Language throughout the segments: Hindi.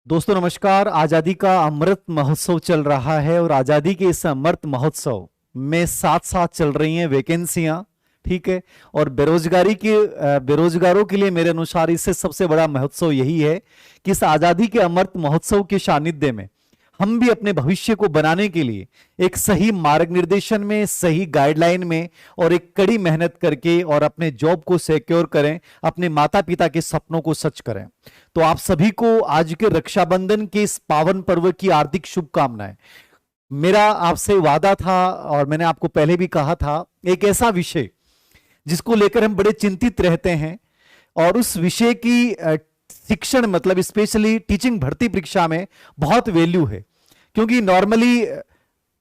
दोस्तों नमस्कार। आजादी का अमृत महोत्सव चल रहा है और आजादी के इस अमृत महोत्सव में साथ साथ चल रही हैं वैकेंसियां। ठीक है। और बेरोजगारों के लिए मेरे अनुसार इससे सबसे बड़ा महोत्सव यही है कि इस आजादी के अमृत महोत्सव के सानिध्य में हम भी अपने भविष्य को बनाने के लिए एक सही मार्ग निर्देशन में, सही गाइडलाइन में और एक कड़ी मेहनत करके और अपने जॉब को सिक्योर करें, अपने माता पिता के सपनों को सच करें। तो आप सभी को आज के रक्षाबंधन के इस पावन पर्व की हार्दिक शुभकामनाएं। मेरा आपसे वादा था और मैंने आपको पहले भी कहा था, एक ऐसा विषय जिसको लेकर हम बड़े चिंतित रहते हैं और उस विषय की शिक्षण मतलब स्पेशली टीचिंग भर्ती परीक्षा में बहुत वैल्यू है। क्योंकि नॉर्मली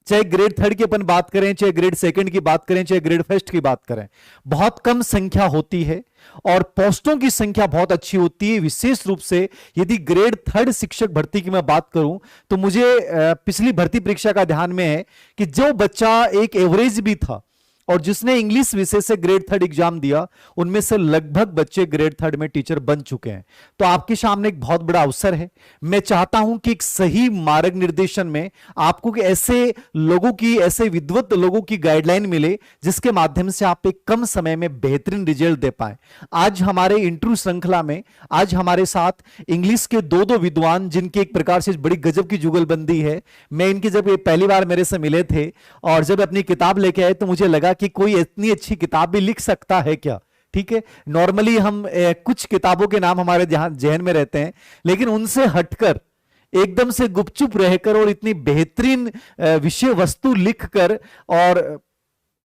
चाहे ग्रेड थर्ड की अपन बात करें, चाहे ग्रेड सेकंड की बात करें, चाहे ग्रेड फर्स्ट की बात करें, बहुत कम संख्या होती है और पोस्टों की संख्या बहुत अच्छी होती है। विशेष रूप से यदि ग्रेड थर्ड शिक्षक भर्ती की मैं बात करूं तो मुझे पिछली भर्ती परीक्षा का ध्यान में है कि जो बच्चा एक एवरेज भी था और जिसने इंग्लिश विषय से ग्रेड थर्ड एग्जाम दिया, उनमें से लगभग बच्चे ग्रेड थर्ड में टीचर बन चुके हैं। तो आपके सामने एक बहुत बड़ा अवसर है। मैं चाहता हूं कि एक सही मार्ग निर्देशन में आपको ऐसे विद्वत लोगों की गाइडलाइन मिले जिसके माध्यम से आप एक कम समय में बेहतरीन रिजल्ट दे पाए। आज हमारे इंटरव्यू श्रृंखला में आज हमारे साथ इंग्लिश के दो दो विद्वान, जिनकी एक प्रकार से बड़ी गजब की जुगलबंदी है। मैं इनके जब ये पहली बार मेरे से मिले थे और जब अपनी किताब लेके आए तो मुझे लगा कि कोई इतनी अच्छी किताब भी लिख सकता है क्या। ठीक है। नॉर्मली हम कुछ किताबों के नाम हमारे जहां जहन में रहते हैं, लेकिन उनसे हटकर एकदम से गुपचुप रहकर और इतनी बेहतरीन विषय वस्तु लिखकर और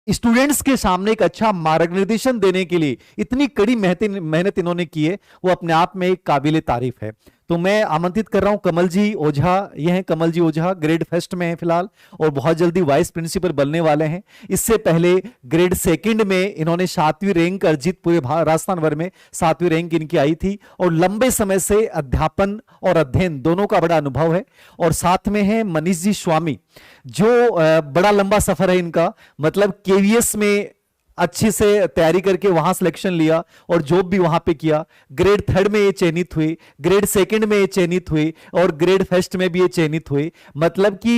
स्टूडेंट्स के सामने एक अच्छा मार्ग निर्देशन देने के लिए इतनी कड़ी मेहनत इन्होंने की है, वो अपने आप में एक काबिले तारीफ है। तो मैं आमंत्रित कर रहा हूं कमल जी ओझा। ये हैं कमल जी ओझा, ग्रेड फर्स्ट में हैं फिलहाल और बहुत जल्दी वाइस प्रिंसिपल बनने वाले हैं। इससे पहले ग्रेड सेकंड में इन्होंने 7वीं रैंक अर्जित, पूरे राजस्थान भर में 7वीं रैंक इनकी आई थी और लंबे समय से अध्यापन और अध्ययन दोनों का बड़ा अनुभव है। और साथ में है मनीष जी स्वामी, जो बड़ा लंबा सफर है इनका, मतलब केवीएस में अच्छी से तैयारी करके वहां सिलेक्शन लिया और जॉब भी वहां पे किया। ग्रेड थर्ड में ये चयनित हुए, ग्रेड सेकंड में ये चयनित हुए और ग्रेड फर्स्ट में भी ये चयनित हुए। मतलब कि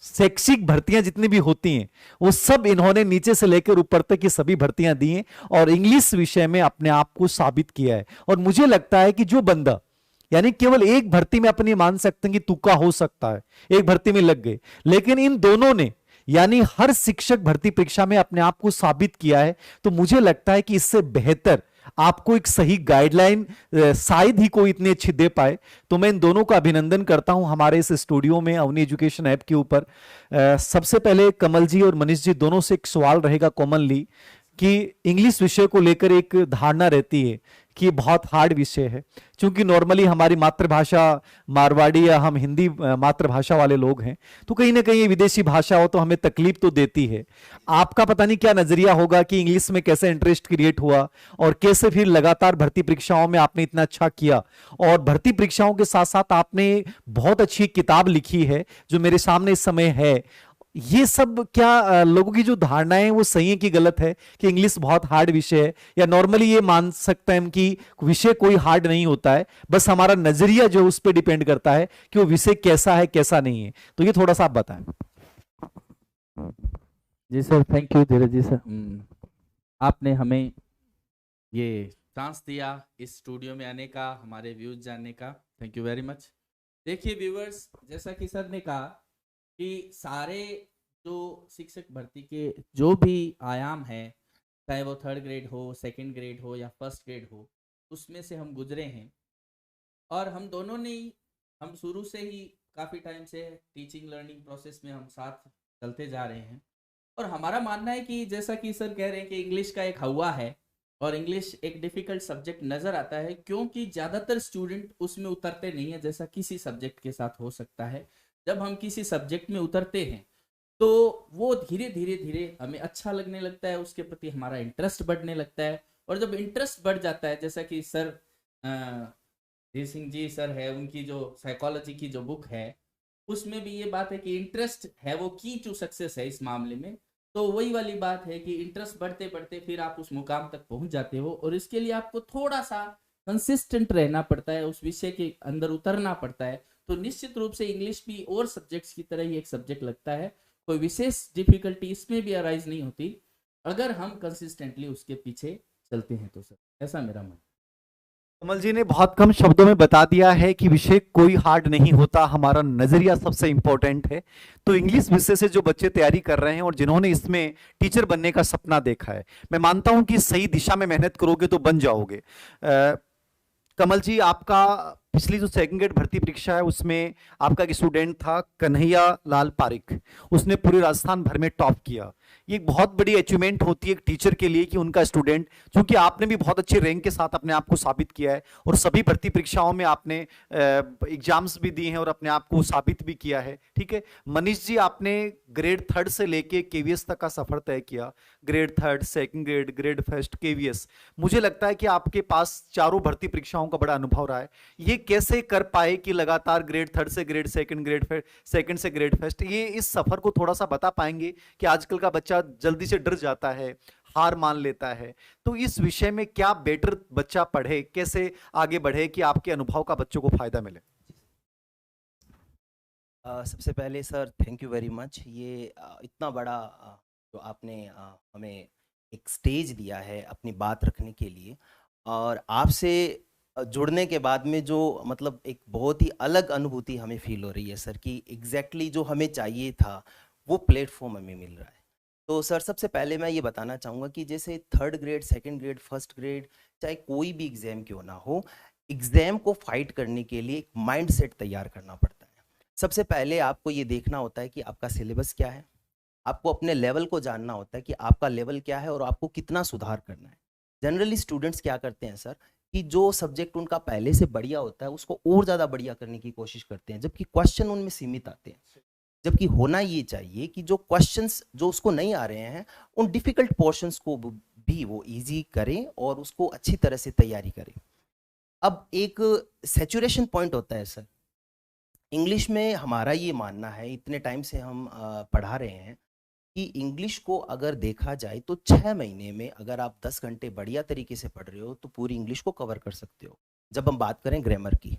शैक्षिक भर्तियां जितनी भी होती हैं वो सब इन्होंने नीचे से लेकर ऊपर तक की सभी भर्तियां दी हैं और इंग्लिश विषय में अपने आप को साबित किया है। और मुझे लगता है कि जो बंदा यानी केवल एक भर्ती में अपनी मान सकते हैं कि तुक्का हो सकता है, एक भर्ती में लग गए, लेकिन इन दोनों ने यानी हर शिक्षक भर्ती परीक्षा में अपने आप को साबित किया है। तो मुझे लगता है कि इससे बेहतर आपको एक सही गाइडलाइन शायद ही कोई इतनी अच्छी दे पाए। तो मैं इन दोनों का अभिनंदन करता हूं हमारे इस स्टूडियो में अवनी एजुकेशन ऐप के ऊपर। सबसे पहले कमल जी और मनीष जी दोनों से एक सवाल रहेगा कॉमनली कि इंग्लिश विषय को लेकर एक धारणा रहती है कि ये बहुत हार्ड विषय है, क्योंकि नॉर्मली हमारी मातृभाषा मारवाड़ी या हम हिंदी मातृभाषा वाले लोग हैं, तो कहीं ना कहीं ये विदेशी भाषा हो तो हमें तकलीफ तो देती है। आपका पता नहीं क्या नजरिया होगा कि इंग्लिश में कैसे इंटरेस्ट क्रिएट हुआ और कैसे फिर लगातार भर्ती परीक्षाओं में आपने इतना अच्छा किया और भर्ती परीक्षाओं के साथ साथ आपने बहुत अच्छी किताब लिखी है जो मेरे सामने इस समय है। ये सब क्या लोगों की जो धारणाएं हैं वो सही है कि गलत है कि इंग्लिश बहुत हार्ड विषय है, या नॉर्मली ये मान सकते हैं हम कि विषय कोई हार्ड नहीं होता है, बस हमारा नजरिया जो उस पर डिपेंड करता है कि वो विषय कैसा है कैसा नहीं है। तो ये थोड़ा सा आप बताएं। जी sir, thank you Dheeraj ji sir. आपने हमें ये चांस दिया इस स्टूडियो में आने का, हमारे व्यूज जानने का। Thank you very much. देखिए व्यूवर्स, जैसा कि सर ने कहा कि सारे जो शिक्षक भर्ती के जो भी आयाम हैं, चाहे वो थर्ड ग्रेड हो, सेकंड ग्रेड हो या फर्स्ट ग्रेड हो, उसमें से हम गुजरे हैं। और हम दोनों ने हम शुरू से ही काफ़ी टाइम से टीचिंग लर्निंग प्रोसेस में हम साथ चलते जा रहे हैं। और हमारा मानना है कि जैसा कि सर कह रहे हैं कि इंग्लिश का एक हवा है और इंग्लिश एक डिफ़िकल्ट सब्जेक्ट नज़र आता है, क्योंकि ज़्यादातर स्टूडेंट उसमें उतरते नहीं है, जैसा किसी सब्जेक्ट के साथ हो सकता है। जब हम किसी सब्जेक्ट में उतरते हैं तो वो धीरे धीरे धीरे हमें अच्छा लगने लगता है, उसके प्रति हमारा इंटरेस्ट बढ़ने लगता है। और जब इंटरेस्ट बढ़ जाता है, जैसा कि सर धीर सिंह जी सर है, उनकी जो साइकोलॉजी की जो बुक है उसमें भी ये बात है कि इंटरेस्ट है वो की टू सक्सेस है इस मामले में। तो वही वाली बात है कि इंटरेस्ट बढ़ते बढ़ते फिर आप उस मुकाम तक पहुंच जाते हो, और इसके लिए आपको थोड़ा सा कंसिस्टेंट रहना पड़ता है, उस विषय के अंदर उतरना पड़ता है, तो निश्चित रूप से इंग्लिश भी और सब्जेक्ट्स की तरह ही एक सब्जेक्ट लगता है। कोई विशेष डिफिकल्टी इसमें भी अराइज नहीं होती अगर हम कंसिस्टेंटली उसके पीछे चलते हैं तो। सर ऐसा मेरा मन। कमल जी ने बहुत कम शब्दों में बता दिया है कि विषय कोई हार्ड नहीं होता, हमारा नजरिया सबसे इंपॉर्टेंट है। तो इंग्लिश विषय से जो बच्चे तैयारी कर रहे हैं और जिन्होंने इसमें टीचर बनने का सपना देखा है, मैं मानता हूं कि सही दिशा में मेहनत करोगे तो बन जाओगे। कमल जी, आपका पिछली जो सेकंड ग्रेड भर्ती परीक्षा है उसमें आपका एक स्टूडेंट था कन्हैया लाल पारिक, उसने पूरे राजस्थान भर में टॉप किया। ये एक बहुत बड़ी अचीवमेंट होती है एक टीचर के लिए कि उनका स्टूडेंट, क्योंकि आपने भी बहुत अच्छे रैंक के साथ अपने आप को साबित किया है और सभी भर्ती परीक्षाओं में आपने एग्जाम्स भी दिए हैं और अपने आप को साबित भी किया है। ठीक है मनीष जी, आपने ग्रेड 3 से लेके केवीएस तक का सफर तय किया, grade 3, second grade, grade first, KVS. मुझे लगता है कि आपके पास चारों भर्ती परीक्षाओं का बड़ा अनुभव रहा है। ये कैसे कर पाए कि लगातार ग्रेड 3 से ग्रेड सेकंड, ग्रेड सेकंड से ग्रेड फर्स्ट, ये इस सफर को थोड़ा सा बता पाएंगे कि आजकल का बच्चा जल्दी से डर जाता है, हार मान लेता है, तो इस विषय में क्या बेटर बच्चा पढ़े, कैसे आगे बढ़े कि आपके अनुभव का बच्चों को फायदा मिले? सबसे पहले sir thank you very much. ये इतना बड़ा जो आपने हमें एक स्टेज दिया है अपनी बात रखने के लिए, और आपसे जुड़ने के बाद में जो मतलब एक बहुत ही अलग अनुभूति हमें फील हो रही है सर कि एग्जैक्टली जो हमें चाहिए था वो प्लेटफॉर्म हमें मिल रहा है। तो सर सबसे पहले मैं ये बताना चाहूँगा कि जैसे 3rd grade, 2nd grade, 1st grade, चाहे कोई भी एग्ज़ाम क्यों ना हो, एग्ज़ाम को फाइट करने के लिए एक माइंड सेट तैयार करना पड़ता है। सबसे पहले आपको ये देखना होता है कि आपका सिलेबस क्या है, आपको अपने लेवल को जानना होता है कि आपका लेवल क्या है और आपको कितना सुधार करना है। जनरली स्टूडेंट्स क्या करते हैं सर कि जो सब्जेक्ट उनका पहले से बढ़िया होता है उसको और ज़्यादा बढ़िया करने की कोशिश करते हैं, जबकि क्वेश्चन उनमें सीमित आते हैं। जबकि होना ये चाहिए कि जो क्वेश्चंस जो उसको नहीं आ रहे हैं उन डिफिकल्ट पोर्शंस को भी वो इजी करें और उसको अच्छी तरह से तैयारी करें। अब एक सैचुरेशन पॉइंट होता है सर इंग्लिश में, हमारा ये मानना है, इतने टाइम से हम पढ़ा रहे हैं कि इंग्लिश को अगर देखा जाए तो 6 महीने में अगर आप 10 घंटे बढ़िया तरीके से पढ़ रहे हो तो पूरी इंग्लिश को कवर कर सकते हो। जब हम बात करें ग्रामर की,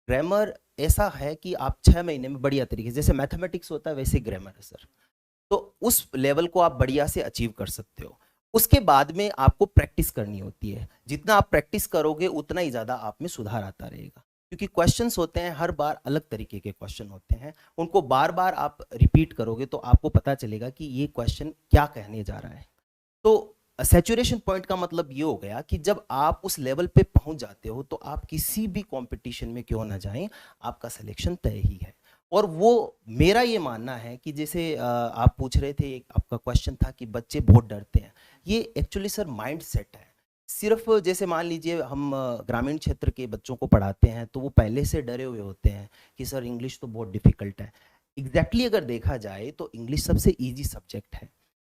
ग्रामर ऐसा है कि आप 6 महीने में बढ़िया तरीके से, जैसे मैथमेटिक्स होता है वैसे ग्रामर है सर, तो उस लेवल को आप बढ़िया से अचीव कर सकते हो। उसके बाद में आपको प्रैक्टिस करनी होती है, जितना आप प्रैक्टिस करोगे उतना ही ज़्यादा आप में सुधार आता रहेगा, क्योंकि क्वेश्चंस होते हैं हर बार अलग तरीके के क्वेश्चन होते हैं, उनको बार बार आप रिपीट करोगे तो आपको पता चलेगा कि ये क्वेश्चन क्या कहने जा रहा है। तो सैचुरेशन पॉइंट का मतलब ये हो गया कि जब आप उस लेवल पे पहुंच जाते हो तो आप किसी भी कंपटीशन में क्यों ना जाएं, आपका सिलेक्शन तय ही है। और वो मेरा ये मानना है कि जैसे आप पूछ रहे थे, आपका क्वेश्चन था कि बच्चे बहुत डरते हैं, ये एक्चुअली सर माइंड सेट है। सिर्फ जैसे मान लीजिए हम ग्रामीण क्षेत्र के बच्चों को पढ़ाते हैं तो वो पहले से डरे हुए होते हैं कि सर इंग्लिश तो बहुत डिफिकल्ट है। एग्जैक्टली अगर देखा जाए तो इंग्लिश सबसे ईजी सब्जेक्ट है,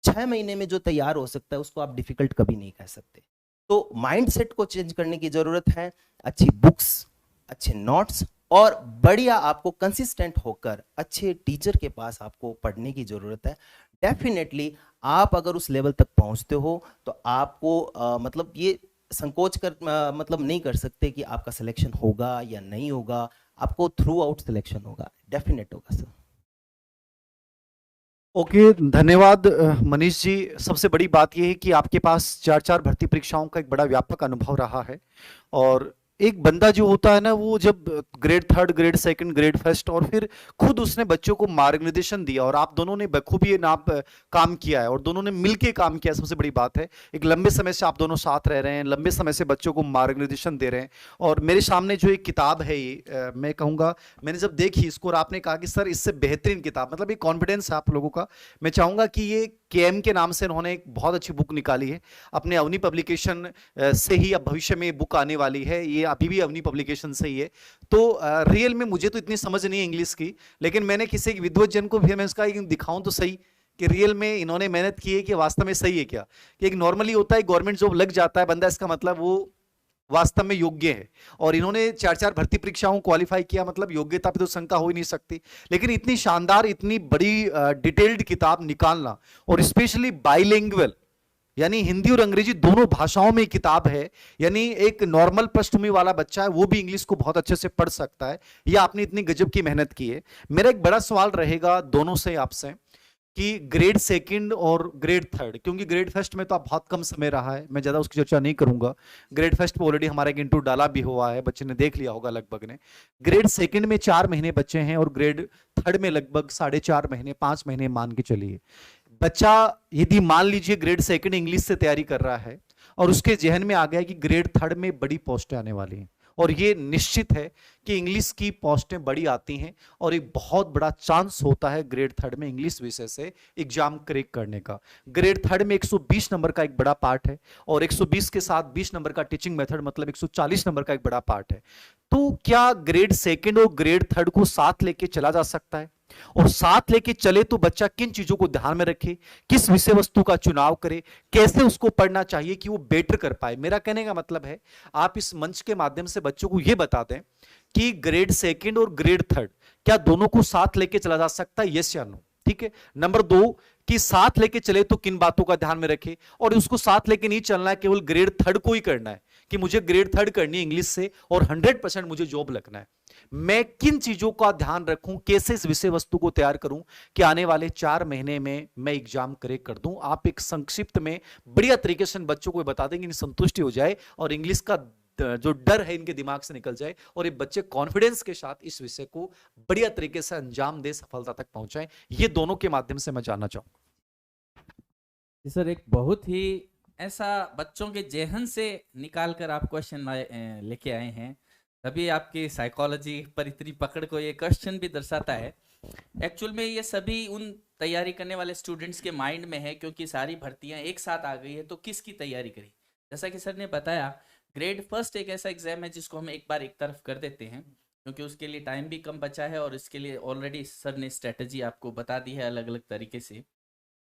6 महीने में जो तैयार हो सकता है उसको आप डिफिकल्ट कभी नहीं कह सकते। तो माइंड सेट को चेंज करने की जरूरत है, अच्छी बुक्स, अच्छे नोट्स और बढ़िया आपको कंसिस्टेंट होकर अच्छे टीचर के पास आपको पढ़ने की जरूरत है। डेफिनेटली आप अगर उस लेवल तक पहुंचते हो तो आपको मतलब ये संकोच कर मतलब नहीं कर सकते कि आपका सिलेक्शन होगा या नहीं होगा, आपको थ्रू आउट सिलेक्शन होगा, डेफिनेट होगा सर। ओके धन्यवाद मनीष जी। सबसे बड़ी बात यह है कि आपके पास 4 भर्ती परीक्षाओं का एक बड़ा व्यापक अनुभव रहा है, और एक बंदा जो होता है ना, वो जब ग्रेड 3, ग्रेड 2, ग्रेड फर्स्ट, और फिर खुद उसने बच्चों को मार्गनिर्देशन दिया, और आप दोनों ने बखूबी ये काम किया है और दोनों ने मिलके काम किया, सबसे बड़ी बात है। एक लंबे समय से आप दोनों साथ रह रहे हैं, लंबे समय से बच्चों को मार्गनिर्देशन दे रहे हैं। और मेरे सामने जो एक किताब है ये मैं कहूँगा, मैंने जब देखी इसको और आपने कहा कि सर इससे बेहतरीन किताब, मतलब ये कॉन्फिडेंस है आप लोगों का। मैं चाहूँगा कि ये केएम के नाम से इन्होंने एक बहुत अच्छी बुक निकाली है, अपने अवनी पब्लिकेशन से ही अब भविष्य में बुक आने वाली है, ये अभी भी अवनी पब्लिकेशन से ही है। तो रियल में मुझे तो इतनी समझ नहीं है इंग्लिश की, लेकिन मैंने किसी विद्वत जन को भी मैं इसका दिखाऊं तो सही कि रियल में इन्होंने मेहनत की है कि वास्तव में सही है क्या। कि एक नॉर्मली होता है गवर्नमेंट जॉब लग जाता है बंदा, इसका मतलब वो वास्तव में योग्य है, और इन्होंने 4 भर्ती परीक्षाओं क्वालिफाई किया, मतलब योग्यता पे तो शंका हो ही नहीं सकती। लेकिन इतनी शानदार, इतनी बड़ी डिटेल्ड किताब निकालना, और स्पेशली बाइलिंगुअल, यानी हिंदी और अंग्रेजी दोनों भाषाओं में किताब है। यानी एक नॉर्मल पृष्ठभूमि वाला बच्चा है वो भी इंग्लिश को बहुत अच्छे से पढ़ सकता है। यह आपने इतनी गजब की मेहनत की है। मेरा एक बड़ा सवाल रहेगा दोनों से आपसे कि ग्रेड सेकंड और ग्रेड थर्ड, क्योंकि ग्रेड फर्स्ट में तो आप बहुत कम समय रहा है, मैं ज्यादा उसकी चर्चा नहीं करूंगा। ग्रेड फर्स्ट पे ऑलरेडी हमारा एक इंटू डाला भी हुआ है, बच्चे ने देख लिया होगा लगभग ने। ग्रेड सेकंड में 4 महीने बच्चे हैं और ग्रेड थर्ड में लगभग 4.5 महीने 5 महीने मान के चलिए। बच्चा यदि मान लीजिए ग्रेड सेकंड इंग्लिश से तैयारी कर रहा है और उसके जहन में आ गया कि ग्रेड थर्ड में बड़ी पोस्टें आने वाली हैं, और ये निश्चित है कि इंग्लिश की पोस्टें बड़ी आती हैं और एक बहुत बड़ा चांस होता है ग्रेड थर्ड में इंग्लिश विषय से एग्जाम क्रैक करने का। ग्रेड थर्ड में 120 नंबर का एक बड़ा पार्ट है और 120 के साथ 20 नंबर का टीचिंग मेथड, मतलब 140 नंबर का एक बड़ा पार्ट है। तो क्या ग्रेड सेकंड और ग्रेड थर्ड को साथ लेके चला जा सकता है? और साथ लेके चले तो बच्चा किन चीजों को ध्यान में रखे, किस विषय वस्तु का चुनाव करे, कैसे उसको पढ़ना चाहिए कि वो बेटर कर पाए? मेरा कहने का मतलब है आप इस मंच के माध्यम से बच्चों को यह बता दें कि ग्रेड सेकंड और ग्रेड थर्ड क्या दोनों को साथ लेके चला जा सकता है, यस या नो? ठीक है। नंबर 2 कि साथ लेके चले तो किन बातों का ध्यान में रखे, और उसको साथ लेके नहीं चलना है केवल ग्रेड थर्ड को ही करना है कि मुझे ग्रेड थर्ड करनी है इंग्लिश से और 100% मुझे जॉब लगना है। मैं किन चीजों का ध्यान रखूं, कैसे इस विषय वस्तु को तैयार करूं कि आने वाले 4 महीने में मैं एग्जाम क्रैक कर दूं? आप एक संक्षिप्त में बढ़िया तरीके से बच्चों को बता देंगे, संतुष्टि हो जाए और इंग्लिश का जो डर है इनके दिमाग से निकल जाए और ये बच्चे कॉन्फिडेंस के साथ इस विषय को बढ़िया तरीके से अंजाम दे, सफलता तक पहुंचाएं। ये दोनों के माध्यम से मैं जानना चाहूंगा। सर एक बहुत ही ऐसा बच्चों के जेहन से निकाल कर आप क्वेश्चन लेके आए हैं, तभी आपकी साइकोलॉजी पर इतनी पकड़ को ये क्वेश्चन भी दर्शाता है। एक्चुअल में ये सभी उन तैयारी करने वाले स्टूडेंट्स के माइंड में है, क्योंकि सारी भर्तियां एक साथ आ गई है तो किसकी तैयारी करें। जैसा कि सर ने बताया, ग्रेड फर्स्ट एक ऐसा एग्जाम है जिसको हम एक बार एक तरफ कर देते हैं, क्योंकि उसके लिए टाइम भी कम बचा है और इसके लिए ऑलरेडी सर ने स्ट्रेटजी आपको बता दी है अलग अलग तरीके से।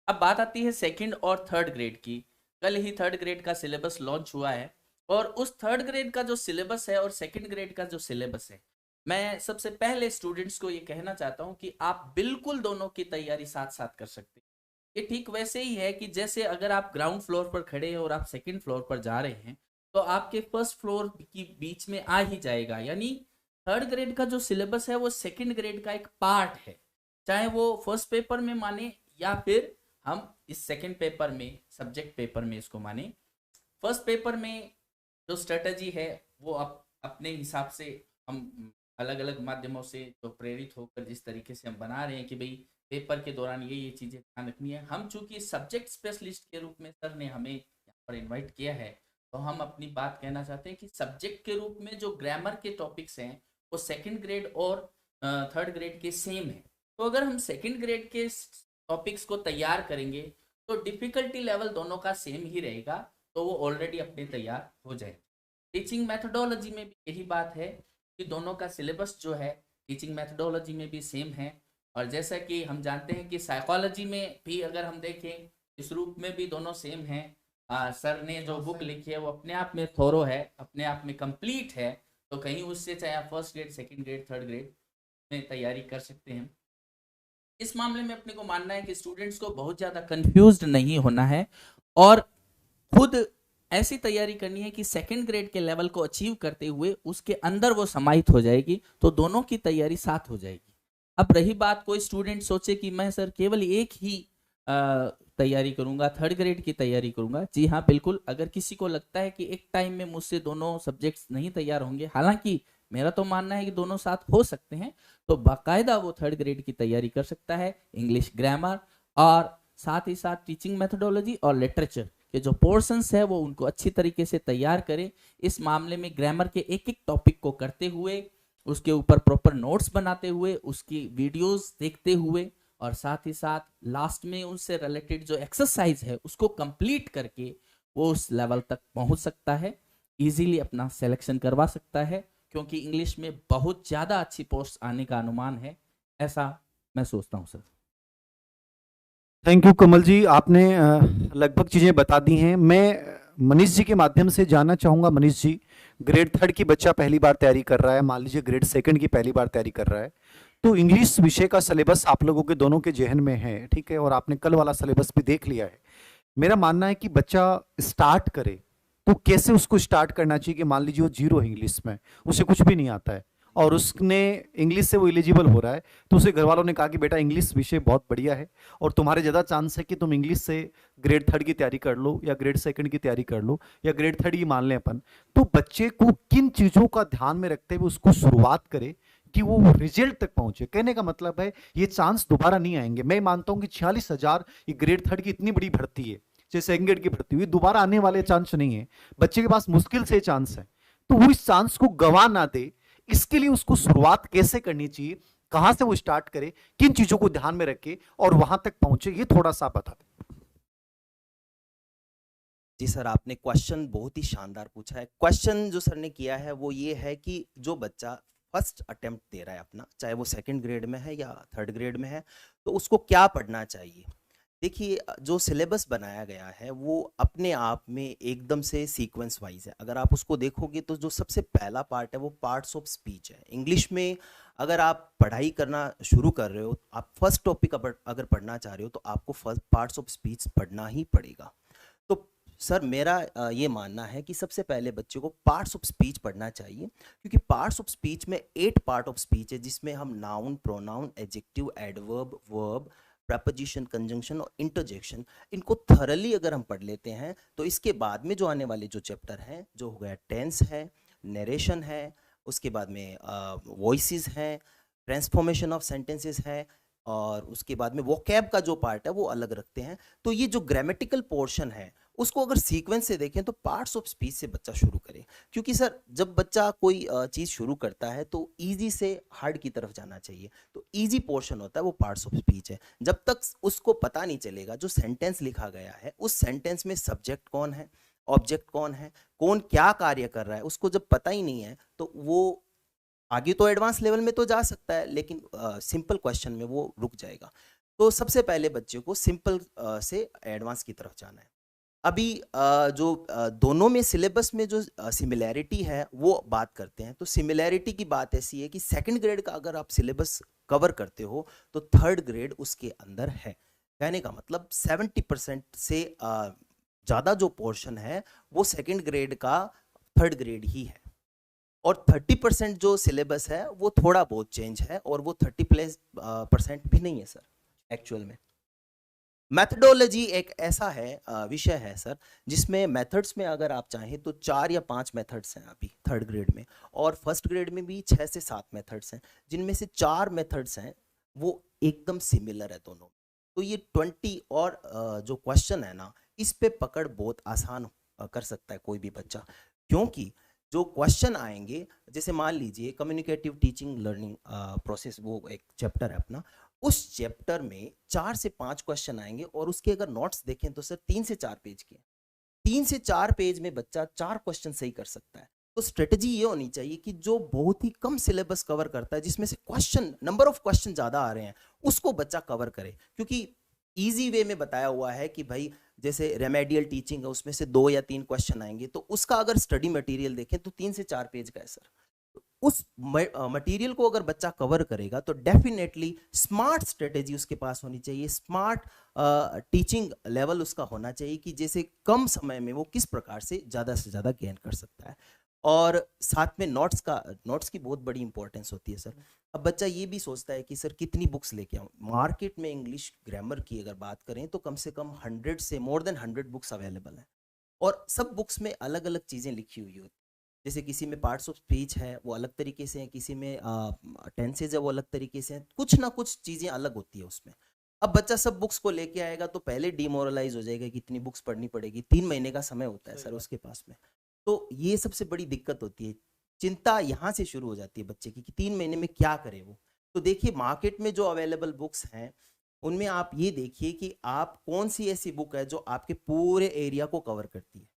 अब बात आती है सेकंड और थर्ड ग्रेड की। कल ही थर्ड ग्रेड का सिलेबस लॉन्च हुआ है और उस थर्ड ग्रेड का जो सिलेबस है और सेकंड ग्रेड का जो सिलेबस है, मैं सबसे पहले स्टूडेंट्स को ये कहना चाहता हूं कि आप बिल्कुल दोनों की तैयारी साथ साथ कर सकते हैं। ये ठीक वैसे ही है कि जैसे अगर आप ग्राउंड फ्लोर पर खड़े हैं और आप सेकंड फ्लोर पर जा रहे हैं तो आपके फर्स्ट फ्लोर की बीच में आ ही जाएगा। यानी थर्ड ग्रेड का जो सिलेबस है वो सेकंड ग्रेड का एक पार्ट है, चाहे वो फर्स्ट पेपर में माने या फिर हम इस सेकंड पेपर में सब्जेक्ट पेपर में इसको माने। फर्स्ट पेपर में जो स्ट्रेटजी है वो अपने हिसाब से हम अलग अलग माध्यमों से जो प्रेरित होकर जिस तरीके से हम बना रहे हैं कि भाई पेपर के दौरान ये चीज़ें ध्यान रखनी है। हम चूंकि सब्जेक्ट स्पेशलिस्ट के रूप में सर ने हमें यहाँ पर इन्वाइट किया है तो हम अपनी बात कहना चाहते हैं कि सब्जेक्ट के रूप में जो ग्रामर के टॉपिक्स हैं वो सेकंड ग्रेड और थर्ड ग्रेड के सेम है। तो अगर हम सेकंड ग्रेड के टॉपिक्स को तैयार करेंगे तो डिफिकल्टी लेवल दोनों का सेम ही रहेगा, तो वो ऑलरेडी अपने तैयार हो जाए। टीचिंग मैथडोलॉजी में भी यही बात है कि दोनों का सिलेबस जो है टीचिंग मैथडोलॉजी में भी सेम है। और जैसा कि हम जानते हैं कि साइकोलॉजी में भी अगर हम देखें इस रूप में भी दोनों सेम हैं। सर ने जो बुक लिखी है वो अपने आप में थोरो है, अपने आप में कंप्लीट है, तो कहीं उससे चाहे आप first grade second grade third grade में तैयारी कर सकते हैं। इस मामले में अपने को मानना है कि स्टूडेंट्स को बहुत ज़्यादा कंफ्यूज्ड नहीं होना है और खुद ऐसी तैयारी करनी है कि सेकंड ग्रेड के लेवल को अचीव करते हुए उसके अंदर वो समाहित हो जाएगी, तो दोनों की तैयारी साथ हो जाएगी। अब रही बात, कोई स्टूडेंट सोचे कि मैं सर केवल एक ही तैयारी करूंगा, थर्ड ग्रेड की तैयारी करूंगा। जी हाँ बिल्कुल, अगर किसी को लगता है कि एक टाइम में मुझसे दोनों सब्जेक्ट्स नहीं तैयार होंगे, हालांकि मेरा तो मानना है कि दोनों साथ हो सकते हैं, तो बाकायदा वो थर्ड ग्रेड की तैयारी कर सकता है। इंग्लिश ग्रामर और साथ ही साथ टीचिंग मेथडोलॉजी और लिटरेचर के जो पोर्शंस है वो उनको अच्छी तरीके से तैयार करें। इस मामले में ग्रामर के एक एक टॉपिक को करते हुए, उसके ऊपर प्रॉपर नोट्स बनाते हुए, उसकी वीडियोस देखते हुए और साथ ही साथ लास्ट में उससे रिलेटेड जो एक्सरसाइज है उसको कंप्लीट करके वो उस लेवल तक पहुंच सकता है, इजीली अपना सिलेक्शन करवा सकता है, क्योंकि इंग्लिश में बहुत ज़्यादा अच्छी पोस्ट आने का अनुमान है, ऐसा मैं सोचता हूं सर। थैंक यू कमल जी, आपने लगभग चीज़ें बता दी हैं। मैं मनीष जी के माध्यम से जानना चाहूँगा। मनीष जी, ग्रेड थर्ड की बच्चा पहली बार तैयारी कर रहा है, मान लीजिए ग्रेड सेकंड की पहली बार तैयारी कर रहा है, तो इंग्लिश विषय का सिलेबस आप लोगों के दोनों के जहन में है, ठीक है, और आपने कल वाला सिलेबस भी देख लिया है। मेरा मानना है कि बच्चा स्टार्ट करे तो कैसे उसको स्टार्ट करना चाहिए कि मान लीजिए वो जीरो है इंग्लिश में, उसे कुछ भी नहीं आता है और उसने इंग्लिश से वो एलिजिबल हो रहा है, तो उसे घर वालों ने कहा कि बेटा इंग्लिश विषय बहुत बढ़िया है और तुम्हारे ज़्यादा चांस है कि तुम इंग्लिश से ग्रेड 3 की तैयारी कर लो या ग्रेड 2 की तैयारी कर लो या ग्रेड 3 ही मान लें अपन। तो बच्चे को किन चीज़ों का ध्यान में रखते हुए उसको शुरुआत करे कि वो रिजल्ट तक पहुंचे। कहने का मतलब है ये चांस दोबारा नहीं आएंगे। मैं मानता हूं कि 46,000 ये ग्रेड 3 की इतनी बड़ी भर्ती है, जैसे सेकंड ग्रेड की भर्ती हुई, दोबारा आने वाले चांस नहीं है। बच्चे के पास मुश्किल से चांस है, तो वो इस चांस को गवा ना दे, इसके लिए उसको शुरुआत कैसे करनी चाहिए, कहां से वो स्टार्ट करे, किन चीजों को ध्यान में रखे और वहां तक पहुंचे, ये थोड़ा सा बता दें। जी सर, आपने क्वेश्चन बहुत ही शानदार पूछा है। क्वेश्चन जो सर ने किया है वो ये है कि जो बच्चा फर्स्ट अटेम्प्ट दे रहा है अपना, चाहे वो सेकंड ग्रेड में है या थर्ड ग्रेड में है, तो उसको क्या पढ़ना चाहिए। देखिए, जो सिलेबस बनाया गया है वो अपने आप में एकदम से सीक्वेंस वाइज है। अगर आप उसको देखोगे तो जो सबसे पहला पार्ट है वो पार्ट्स ऑफ स्पीच है। इंग्लिश में अगर आप पढ़ाई करना शुरू कर रहे हो, आप फर्स्ट टॉपिक अगर पढ़ना चाह रहे हो तो आपको फर्स्ट पार्ट्स ऑफ स्पीच पढ़ना ही पड़ेगा। तो सर मेरा ये मानना है कि सबसे पहले बच्चे को पार्ट्स ऑफ स्पीच पढ़ना चाहिए, क्योंकि पार्ट्स ऑफ स्पीच में 8 पार्ट ऑफ स्पीच है, जिसमें हम noun, pronoun, adjective, adverb, verb, preposition, conjunction और इंटरजेक्शन, इनको थरली अगर हम पढ़ लेते हैं तो इसके बाद में जो आने वाले जो चैप्टर हैं, जो हो गया टेंस है, नरेशन है, उसके बाद में वॉइसेस हैं, ट्रांसफॉर्मेशन ऑफ सेंटेंसेस है, और उसके बाद में वोकैब का जो पार्ट है वो अलग रखते हैं। तो ये जो ग्रामेटिकल पोर्शन है उसको अगर सीक्वेंस से देखें तो पार्ट्स ऑफ स्पीच से बच्चा शुरू करे, क्योंकि सर जब बच्चा कोई चीज़ शुरू करता है तो इजी से हार्ड की तरफ जाना चाहिए। तो इजी पोर्शन होता है वो पार्ट्स ऑफ स्पीच है। जब तक उसको पता नहीं चलेगा जो सेंटेंस लिखा गया है उस सेंटेंस में सब्जेक्ट कौन है, ऑब्जेक्ट कौन है, कौन क्या कार्य कर रहा है, उसको जब पता ही नहीं है तो वो आगे तो एडवांस लेवल में तो जा सकता है लेकिन सिंपल क्वेश्चन में वो रुक जाएगा। तो सबसे पहले बच्चे को सिंपल से एडवांस की तरफ जाना है। अभी दोनों में सिलेबस में जो सिमिलैरिटी है वो बात करते हैं। तो सिमिलैरिटी की बात ऐसी है कि सेकंड ग्रेड का अगर आप सिलेबस कवर करते हो तो थर्ड ग्रेड उसके अंदर है। कहने का मतलब 70% से ज़्यादा जो पोर्शन है वो सेकंड ग्रेड का थर्ड ग्रेड ही है, और 30% जो सिलेबस है वो थोड़ा बहुत चेंज है, और वो 30% भी नहीं है सर एक्चुअल में। मैथडोलॉजी एक ऐसा है विषय है सर जिसमें मेथड्स में अगर आप चाहें तो 4 या 5 मेथड्स हैं अभी थर्ड ग्रेड में, और फर्स्ट ग्रेड में भी 6 से 7 मेथड्स हैं, जिनमें से 4 मेथड्स हैं वो एकदम सिमिलर है दोनों। तो ये 20 और जो क्वेश्चन है ना, इस पे पकड़ बहुत आसान कर सकता है कोई भी बच्चा, क्योंकि जो क्वेश्चन आएंगे, जैसे मान लीजिए कम्युनिकेटिव टीचिंग लर्निंग प्रोसेस, वो एक चैप्टर है अपना, उस चैप्टर में 4 से 5 क्वेश्चन आएंगे, और उसके अगर नोट्स देखें तो सर 3 से 4 पेज के, 3 से 4 पेज में बच्चा 4 क्वेश्चन सही कर सकता है। तो स्ट्रेटजी ये होनी चाहिए कि जो बहुत ही कम सिलेबस कवर करता है, जिसमें से क्वेश्चन नंबर ऑफ क्वेश्चन ज्यादा आ रहे हैं, उसको बच्चा कवर करे, क्योंकि इजी वे में बताया हुआ है कि भाई जैसे रेमेडियल टीचिंग है उसमें से 2 या 3 क्वेश्चन आएंगे, तो उसका अगर स्टडी मटेरियल देखें तो 3 से 4 पेज का है सर। उस मटेरियल को अगर बच्चा कवर करेगा तो डेफिनेटली स्मार्ट स्ट्रेटेजी उसके पास होनी चाहिए, स्मार्ट टीचिंग लेवल उसका होना चाहिए कि जैसे कम समय में वो किस प्रकार से ज़्यादा गेन कर सकता है। और साथ में नोट्स की बहुत बड़ी इंपॉर्टेंस होती है सर। अब बच्चा ये भी सोचता है कि सर कितनी बुक्स लेके आऊँ। मार्केट में इंग्लिश ग्रामर की अगर बात करें तो कम से कम 100 से मोर देन 100 बुक्स अवेलेबल हैं, और सब बुक्स में अलग अलग चीज़ें लिखी हुई होती, जैसे किसी में पार्ट्स ऑफ स्पीच है वो अलग तरीके से है, किसी में टेंसेज है वो अलग तरीके से है, कुछ ना कुछ चीज़ें अलग होती है उसमें। अब बच्चा सब बुक्स को लेके आएगा तो पहले डिमोरलाइज हो जाएगा कि इतनी बुक्स पढ़नी पड़ेगी, 3 महीने का समय होता है सर उसके पास में। तो ये सबसे बड़ी दिक्कत होती है, चिंता यहाँ से शुरू हो जाती है बच्चे की कि 3 महीने में क्या करे वो। तो देखिए मार्केट में जो अवेलेबल बुक्स हैं उनमें आप ये देखिए कि आप कौन सी ऐसी बुक है जो आपके पूरे एरिया को कवर करती है,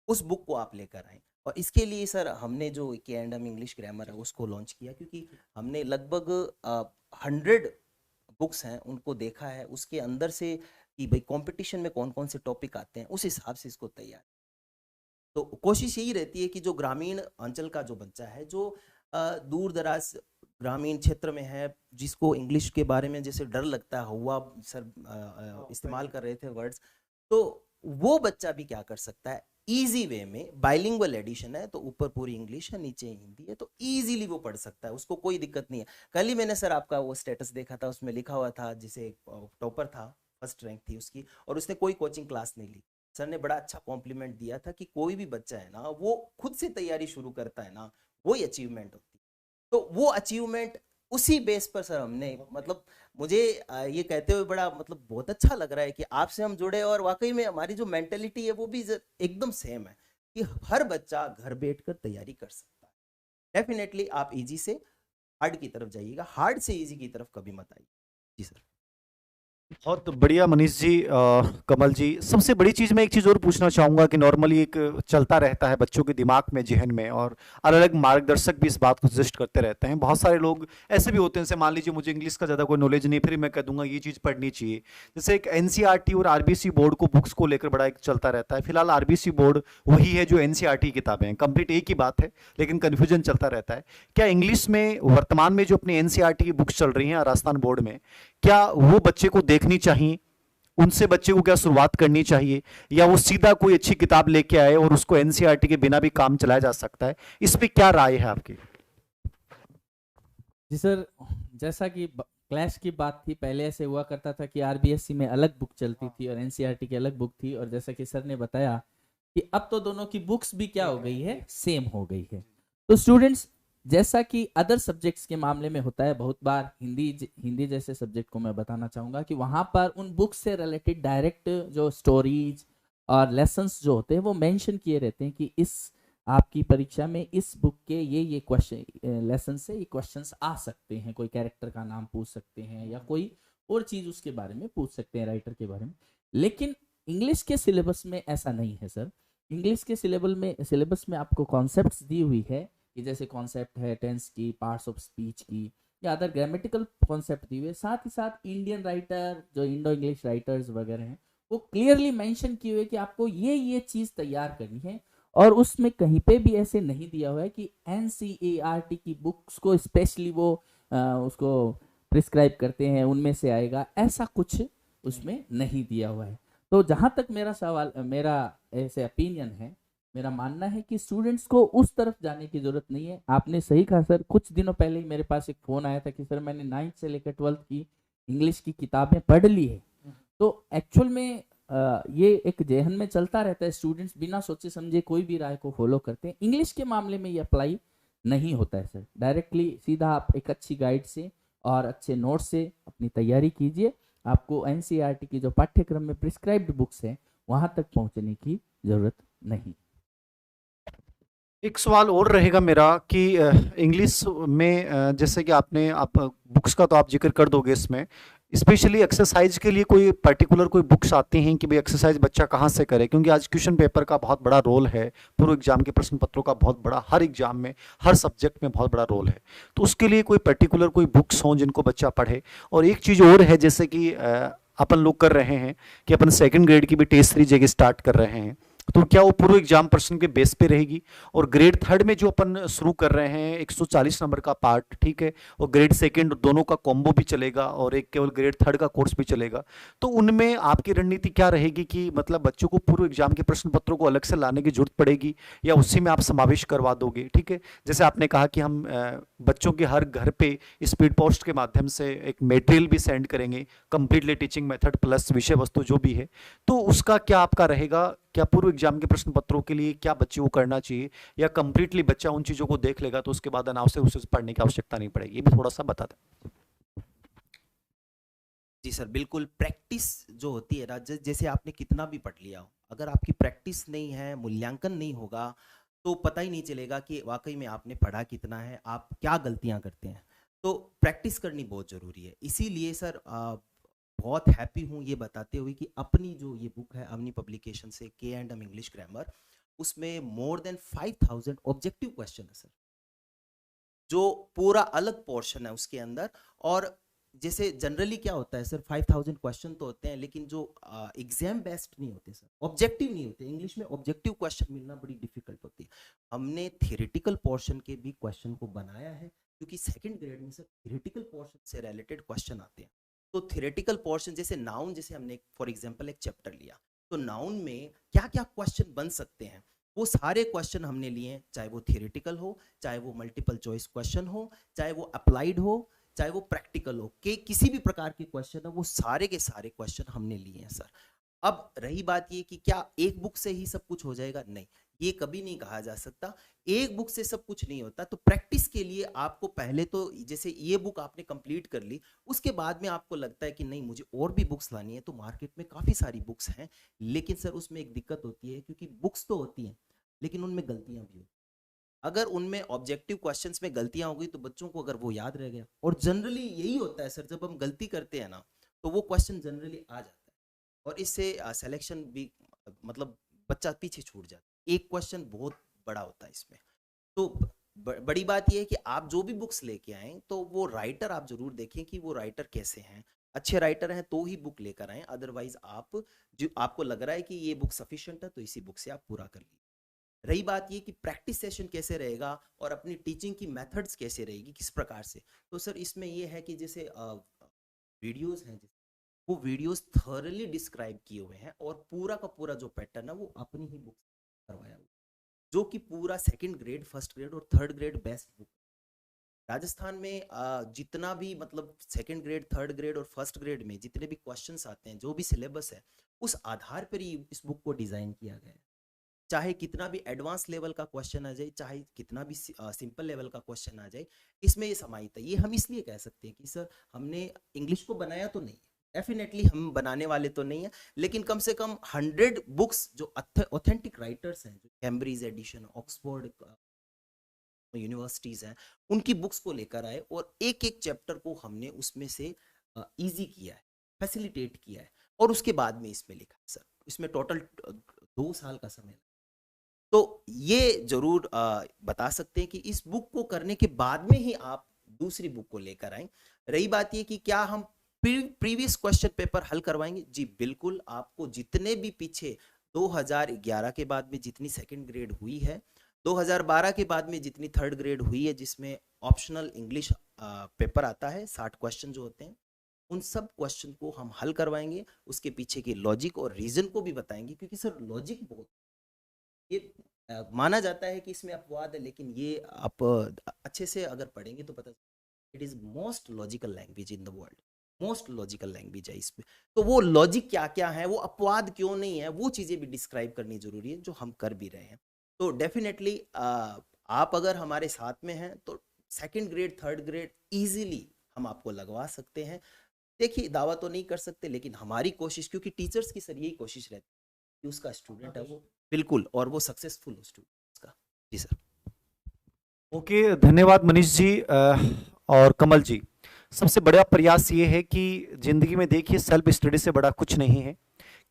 उस बुक को आप लेकर आए। और इसके लिए सर हमने जो के&एम इंग्लिश ग्रामर है उसको लॉन्च किया, क्योंकि हमने लगभग 100 बुक्स हैं उनको देखा है, उसके अंदर से कि भाई कंपटीशन में कौन कौन से टॉपिक आते हैं, उस हिसाब से इसको तैयार। तो कोशिश यही रहती है कि जो ग्रामीण अंचल का जो बच्चा है, जो दूर दराज ग्रामीण क्षेत्र में है, जिसको इंग्लिश के बारे में जैसे डर लगता है, हुआ सर इस्तेमाल कर रहे थे वर्ड्स, तो वो बच्चा भी क्या कर सकता है, इजी वे में, बाइलिंगुअल एडिशन है तो ऊपर पूरी इंग्लिश है नीचे हिंदी है, तो इजीली वो पढ़ सकता है, उसको कोई दिक्कत नहीं है। कल ही मैंने सर आपका वो स्टेटस देखा था, उसमें लिखा हुआ था, जिसे टॉपर था, फर्स्ट रैंक थी उसकी, और उसने कोई कोचिंग क्लास नहीं ली। सर ने बड़ा अच्छा कॉम्प्लीमेंट दिया था कि कोई भी बच्चा है ना, वो खुद से तैयारी शुरू करता है ना, वही अचीवमेंट होती है। तो वो अचीवमेंट उसी बेस पर सर हमने, मतलब मुझे ये कहते हुए बड़ा मतलब बहुत अच्छा लग रहा है कि आपसे हम जुड़े, और वाकई में हमारी जो मेंटेलिटी है वो भी एकदम सेम है कि हर बच्चा घर बैठकर तैयारी कर सकता है। डेफिनेटली आप इजी से हार्ड की तरफ जाइएगा, हार्ड से इजी की तरफ कभी मत आइए। जी सर। बहुत बढ़िया मनीष जी, कमल जी, सबसे बड़ी चीज़ मैं एक चीज़ और पूछना चाहूँगा कि नॉर्मली एक चलता रहता है बच्चों के दिमाग में, जहन में, और अलग अलग मार्गदर्शक भी इस बात को सजेस्ट करते रहते हैं। बहुत सारे लोग ऐसे भी होते हैं, जैसे मान लीजिए मुझे इंग्लिश का ज़्यादा कोई नॉलेज नहीं, फिर मैं कह दूंगा ये चीज़ पढ़नी चाहिए। जैसे एक एनसीईआरटी और आरबीसी बोर्ड को बुक्स को लेकर बड़ा एक चलता रहता है। फिलहाल आरबीसी बोर्ड वही है जो एनसीईआरटी किताबें हैं, कंप्लीट एक ही बात है, लेकिन कन्फ्यूजन चलता रहता है। क्या इंग्लिश में वर्तमान में जो अपनी एनसीईआरटी की बुक्स चल रही हैं राजस्थान बोर्ड में, क्या वो बच्चे को देखनी चाहिए? उनसे बच्चे को क्या शुरुआत करनी चाहिए, या वो सीधा कोई अच्छी किताब लेके आए और उसको एनसीईआरटी के बिना भी काम चलाया जा सकता है? इस पे क्या राय है आपकी? जी सर, जैसा कि क्लैश की बात थी, पहले ऐसे हुआ करता था कि आरबीएससी में अलग बुक चलती थी और एनसीईआरटी की अलग बुक थी, और जैसा कि सर ने बताया कि अब तो दोनों की बुक्स भी क्या हो गई है, सेम हो गई है। तो स्टूडेंट्स, जैसा कि अदर सब्जेक्ट्स के मामले में होता है, बहुत बार हिंदी जैसे सब्जेक्ट को मैं बताना चाहूंगा कि वहां पर उन बुक्स से रिलेटेड डायरेक्ट जो स्टोरीज और लेसन्स जो होते हैं वो मेंशन किए रहते हैं कि इस आपकी परीक्षा में इस बुक के ये क्वेश्चन लेसन से ये क्वेश्चंस आ सकते हैं, कोई कैरेक्टर का नाम पूछ सकते हैं या कोई और चीज उसके बारे में पूछ सकते हैं, राइटर के बारे में। लेकिन इंग्लिश के सिलेबस में ऐसा नहीं है सर। इंग्लिश के सिलेबस में आपको कॉन्सेप्ट्स दी हुई है कि जैसे कॉन्सेप्ट है टेंस की, पार्ट्स ऑफ स्पीच की, या अदर ग्रामेटिकल कॉन्सेप्ट दिए हुए। साथ ही साथ इंडियन राइटर जो इंडो इंग्लिश राइटर्स वगैरह हैं वो क्लियरली मेंशन किए हुए कि आपको ये चीज तैयार करनी है, और उसमें कहीं पे भी ऐसे नहीं दिया हुआ है कि एनसीईआरटी की बुक्स को स्पेशली वो उसको प्रिस्क्राइब करते हैं उनमें से आएगा, ऐसा कुछ उसमें नहीं दिया हुआ है। तो जहां तक मेरा ऐसे ओपिनियन है, मेरा मानना है कि स्टूडेंट्स को उस तरफ जाने की जरूरत नहीं है। आपने सही कहा सर, कुछ दिनों पहले ही मेरे पास एक फोन आया था कि सर मैंने 9th से लेकर 12th की इंग्लिश की किताबें पढ़ ली है। तो एक्चुअल में ये एक जेहन में चलता रहता है, स्टूडेंट्स बिना सोचे समझे कोई भी राय को फॉलो करते हैं। इंग्लिश के मामले में ये अप्लाई नहीं होता है सर। डायरेक्टली सीधा आप एक अच्छी गाइड से और अच्छे नोट से अपनी तैयारी कीजिए। आपको एनसीईआरटी की जो पाठ्यक्रम में प्रिस्क्राइब्ड बुक्स है वहां तक पहुंचने की जरूरत नहीं। एक सवाल और रहेगा मेरा कि इंग्लिश में जैसे कि आप बुक्स का तो आप जिक्र कर दोगे, इसमें स्पेशली एक्सरसाइज के लिए कोई पर्टिकुलर कोई बुक्स आती हैं कि भाई एक्सरसाइज बच्चा कहाँ से करे? क्योंकि आज क्वेश्चन पेपर का बहुत बड़ा रोल है, पूर्व एग्जाम के प्रश्न पत्रों का बहुत बड़ा, हर एग्जाम में हर सब्जेक्ट में बहुत बड़ा रोल है। तो उसके लिए कोई पर्टिकुलर कोई बुक्स हों जिनको बच्चा पढ़े? और एक चीज़ और है, जैसे कि अपन लोग कर रहे हैं कि अपन सेकंड ग्रेड की भी टेस्ट सीरीज जगह स्टार्ट कर रहे हैं, तो क्या वो पूर्व एग्जाम प्रश्न के बेस पे रहेगी? और ग्रेड थर्ड में जो अपन शुरू कर रहे हैं 140 नंबर का पार्ट, ठीक है, और ग्रेड सेकंड दोनों का कॉम्बो भी चलेगा और एक केवल ग्रेड थर्ड का कोर्स भी चलेगा, तो उनमें आपकी रणनीति क्या रहेगी कि मतलब बच्चों को पूर्व एग्जाम के प्रश्न पत्रों को अलग से लाने की जरूरत पड़ेगी या उसी में आप समावेश करवा दोगे? ठीक है, जैसे आपने कहा कि हम बच्चों के हर घर पे स्पीड पोस्ट के माध्यम से एक मटेरियल भी सेंड करेंगे, कंप्लीटली टीचिंग मेथड प्लस विषय वस्तु जो भी है, तो उसका क्या आपका रहेगा? क्या पूर्व एग्जाम के प्रश्न पत्रों के लिए क्या बच्चे को करना चाहिए, या कंप्लीटली बच्चा उन चीजों को देख लेगा तो उसके बाद अनावश्यक उसे पढ़ने की आवश्यकता नहीं पड़ेगी? ये भी थोड़ा सा बता दें। जी सर, बिल्कुल। प्रैक्टिस जो होती है ना, जैसे आपने कितना भी पढ़ लिया हो, अगर आपकी प्रैक्टिस नहीं है, मूल्यांकन नहीं होगा, तो पता ही नहीं चलेगा कि वाकई में आपने पढ़ा कितना है, आप क्या गलतियां करते हैं। तो प्रैक्टिस करनी बहुत ज़रूरी है। इसीलिए सर बहुत हैप्पी हूँ ये बताते हुए कि अपनी जो ये बुक है अवनी पब्लिकेशन से, K&M इंग्लिश ग्रामर, उसमें मोर देन 5000 ऑब्जेक्टिव क्वेश्चन है सर, जो पूरा अलग पोर्शन है उसके अंदर। और जैसे जनरली क्या होता है सर, 5000 क्वेश्चन तो होते हैं, लेकिन जो एग्जाम बेस्ड नहीं होते सर, ऑब्जेक्टिव नहीं होते। इंग्लिश में ऑब्जेक्टिव क्वेश्चन मिलना बड़ी डिफिकल्ट होती है। हमने थियोरेटिकल पोर्शन के भी क्वेश्चन को बनाया है, क्योंकि सेकंड ग्रेड में सर थियोरेटिकल पोर्शन से रिलेटेड क्वेश्चन आते हैं। तो थियोरेटिकल पोर्शन जैसे नाउन, जैसे हमने फॉर एग्जांपल एक चैप्टर लिया, तो नाउन में क्या क्या क्वेश्चन बन सकते हैं, वो सारे क्वेश्चन हमने लिए हैं, चाहे वो थियोरेटिकल हो, चाहे वो मल्टीपल चॉइस क्वेश्चन हो, चाहे वो अप्लाइड हो, चाहे वो प्रैक्टिकल हो, कि किसी भी प्रकार के क्वेश्चन है, वो सारे के सारे क्वेश्चन हमने लिए हैं सर। अब रही बात ये कि क्या एक बुक से ही सब कुछ हो जाएगा, नहीं, ये कभी नहीं कहा जा सकता। एक बुक से सब कुछ नहीं होता। तो प्रैक्टिस के लिए आपको पहले तो जैसे ये बुक आपने कंप्लीट कर ली, उसके बाद में आपको लगता है कि नहीं मुझे और भी बुक्स लानी है, तो मार्केट में काफ़ी सारी बुक्स हैं, लेकिन सर उसमें एक दिक्कत होती है, क्योंकि बुक्स तो होती हैं लेकिन उनमें गलतियां भी होती हैं। अगर उनमें ऑब्जेक्टिव क्वेश्चंस में गलतियां हो गई तो बच्चों को अगर वो याद रह गया, और जनरली यही होता है सर, जब हम गलती करते हैं ना तो वो क्वेश्चन जनरली आ जाता है, और इससे सिलेक्शन भी मतलब बच्चा पीछे छूट जाता है। एक क्वेश्चन बहुत बड़ा होता है इसमें। तो बड़ी बात यह है कि आप जो भी बुक्स लेके आए तो वो राइटर आप जरूर देखें कि वो राइटर कैसे हैं। अच्छे राइटर हैं तो ही बुक लेकर आए, अदरवाइज आप जो आपको लग रहा है कि ये बुक सफिशिएंट है तो इसी बुक से आप पूरा कर लीजिए। रही बात ये कि प्रैक्टिस सेशन कैसे रहेगा और अपनी टीचिंग की मेथड्स कैसे रहेगी, किस प्रकार से, तो सर इसमें ये है कि जैसे वीडियोस हैं, वो वीडियोस थॉरली डिस्क्राइब किए हुए हैं, और पूरा का पूरा जो पैटर्न है वो अपनी ही बुक करवाया हुआ, जो कि पूरा सेकंड ग्रेड, फर्स्ट ग्रेड और third grade best book. Rajasthan में जितना भी मतलब सेकंड ग्रेड, थर्ड ग्रेड और फर्स्ट ग्रेड में जितने भी क्वेश्चंस आते हैं, जो भी सिलेबस है, उस आधार पर ही इस बुक को डिजाइन किया गया है। चाहे कितना भी एडवांस लेवल का क्वेश्चन आ जाए, चाहे कितना भी सिंपल लेवल का क्वेश्चन आ जाए, इसमें ये समाहित है। ये हम इसलिए कह सकते हैं कि सर हमने इंग्लिश को बनाया तो नहीं, डेफिनेटली हम बनाने वाले तो नहीं है, लेकिन कम से कम 100 बुक्स जो ऑथेंटिक राइटर्स हैं, जो कैम्ब्रिज एडिशन, ऑक्सफोर्ड यूनिवर्सिटीज हैं, उनकी बुक्स को लेकर आए, और एक एक चैप्टर को हमने उसमें से इजी किया है, फैसिलिटेट किया है, और उसके बाद में इसमें लिखा है सर। इसमें टोटल 2 साल का समय। तो ये जरूर बता सकते हैं कि इस बुक को करने के बाद में ही आप दूसरी बुक को लेकर आए। रही बात ये कि क्या हम प्रीवियस क्वेश्चन पेपर हल करवाएंगे, जी बिल्कुल। आपको जितने भी पीछे 2011 के बाद में जितनी सेकंड ग्रेड हुई है, 2012 के बाद में जितनी थर्ड ग्रेड हुई है, जिसमें ऑप्शनल इंग्लिश पेपर आता है, 60 क्वेश्चन जो होते हैं, उन सब क्वेश्चन को हम हल करवाएंगे, उसके पीछे की लॉजिक और रीजन को भी बताएंगे, क्योंकि सर लॉजिक बहुत, ये माना जाता है कि इसमें अपवाद है, लेकिन ये आप अच्छे से अगर पढ़ेंगे तो पता, it is most logical language in the world, most logical language है इसमें। तो वो लॉजिक क्या क्या है, वो अपवाद क्यों नहीं है, वो चीजें भी डिस्क्राइब करनी जरूरी है, जो हम कर भी रहे हैं। तो डेफिनेटली आप अगर हमारे साथ में हैं तो second grade, third grade easily हम आपको लगवा सकते हैं। देखिए दावा तो नहीं कर सकते, लेकिन हमारी कोशिश, क्योंकि टीचर्स की सर यही कोशिश रहती है कि उसका स्टूडेंट है वो बिल्कुल, और वो सक्सेसफुल हो स्टूडेंट्स का। जी सर। ओके, धन्यवाद मनीष जी और कमल जी। सबसे बड़ा प्रयास ये है कि जिंदगी में देखिए सेल्फ स्टडी से बड़ा कुछ नहीं है,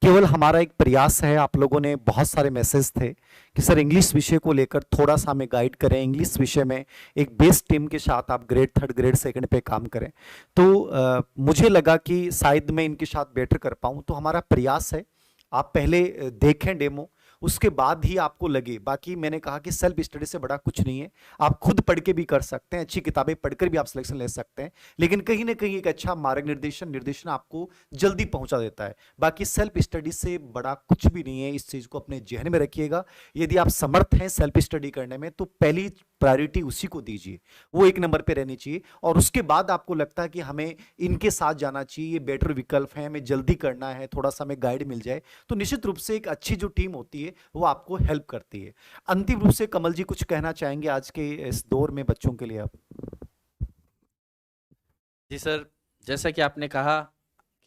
केवल हमारा एक प्रयास है। आप लोगों ने बहुत सारे मैसेज थे कि सर इंग्लिश विषय को लेकर थोड़ा सा हमें गाइड करें, इंग्लिश विषय में एक बेस टीम के साथ आप ग्रेड, थर्ड ग्रेड, सेकंड पे काम करें। तो मुझे लगा कि शायद मैं इनके साथ बेटर कर पाऊँ, तो हमारा प्रयास है आप पहले देखें डेमो, उसके बाद ही आपको लगे। बाकी मैंने कहा कि सेल्फ स्टडी से बड़ा कुछ नहीं है, आप खुद पढ़ के भी कर सकते हैं, अच्छी किताबें पढ़कर भी आप सिलेक्शन ले सकते हैं, लेकिन कहीं ना कहीं एक अच्छा मार्ग निर्देशन आपको जल्दी पहुंचा देता है। बाकी सेल्फ स्टडी से बड़ा कुछ भी नहीं है, इस चीज को अपने जहन में रखिएगा। यदि आप समर्थ हैं सेल्फ स्टडी करने में तो पहली प्रायोरिटी उसी को दीजिए, वो एक नंबर पे रहनी चाहिए। और उसके बाद आपको लगता है कि हमें इनके साथ जाना चाहिए, ये बेटर विकल्प है, हमें जल्दी करना है, थोड़ा सा हमें गाइड मिल जाए, तो निश्चित रूप से एक अच्छी जो टीम होती है वो आपको हेल्प करती है। अंतिम रूप से कमल जी कुछ कहना चाहेंगे आज के इस दौर में बच्चों के लिए आप? जी सर, जैसा कि आपने कहा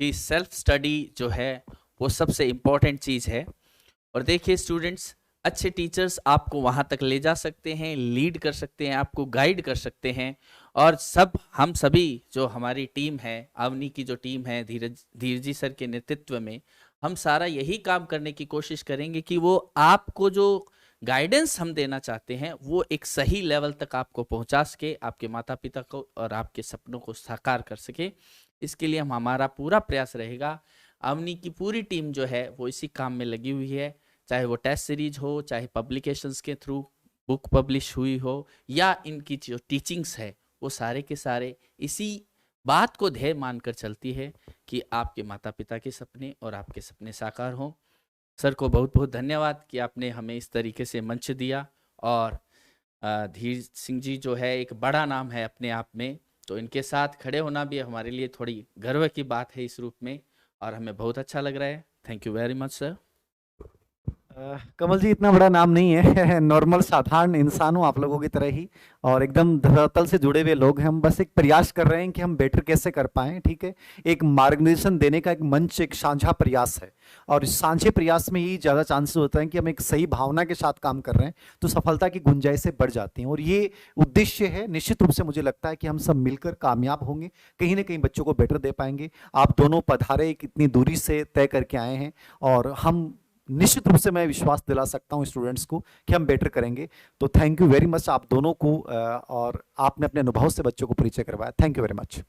कि सेल्फ स्टडी जो है वो सबसे इम्पोर्टेंट चीज़ है। और देखिए स्टूडेंट्स, अच्छे टीचर्स आपको वहाँ तक ले जा सकते हैं, लीड कर सकते हैं, आपको गाइड कर सकते हैं। और हम सभी जो हमारी टीम है, अवनी की जो टीम है धीरज जी सर के नेतृत्व में, हम सारा यही काम करने की कोशिश करेंगे कि वो आपको जो गाइडेंस हम देना चाहते हैं वो एक सही लेवल तक आपको पहुंचा सके, आपके माता पिता को और आपके सपनों को साकार कर सके। इसके लिए हमारा पूरा प्रयास रहेगा। अवनी की पूरी टीम जो है वो इसी काम में लगी हुई है, चाहे वो टेस्ट सीरीज हो, चाहे पब्लिकेशंस के थ्रू बुक पब्लिश हुई हो, या इनकी जो टीचिंग्स है वो सारे के सारे इसी बात को ध्येय मानकर चलती है कि आपके माता पिता के सपने और आपके सपने साकार हों। सर को बहुत बहुत धन्यवाद कि आपने हमें इस तरीके से मंच दिया। और धीर सिंह जी जो है एक बड़ा नाम है अपने आप में, तो इनके साथ खड़े होना भी हमारे लिए थोड़ी गर्व की बात है इस रूप में, और हमें बहुत अच्छा लग रहा है। Thank you very much sir. Kamal ji इतना बड़ा नाम नहीं है नॉर्मल साधारण इंसान हूँ आप लोगों की तरह ही, और एकदम धरातल से जुड़े हुए लोग हैं। हम बस एक प्रयास कर रहे हैं कि हम बेटर कैसे कर पाएं, ठीक है। एक मार्गदर्शन देने का एक मंच, एक साझा प्रयास है, और इस साझे प्रयास में ही ज़्यादा चांसेस होता है कि हम एक सही भावना के साथ काम कर रहे हैं तो सफलता की गुंजाइशें बढ़ जाती हैं, और ये उद्देश्य है। निश्चित रूप से मुझे लगता है कि हम सब मिलकर कामयाब होंगे, कहीं ना कहीं बच्चों को बेटर दे पाएंगे। आप दोनों पधारे, कितनी दूरी से तय करके आए हैं, और हम निश्चित रूप से मैं विश्वास दिला सकता हूं स्टूडेंट्स को कि हम बेटर करेंगे। तो थैंक यू वेरी मच आप दोनों को, और आपने अपने अनुभव से बच्चों को परिचय करवाया। Thank you very much.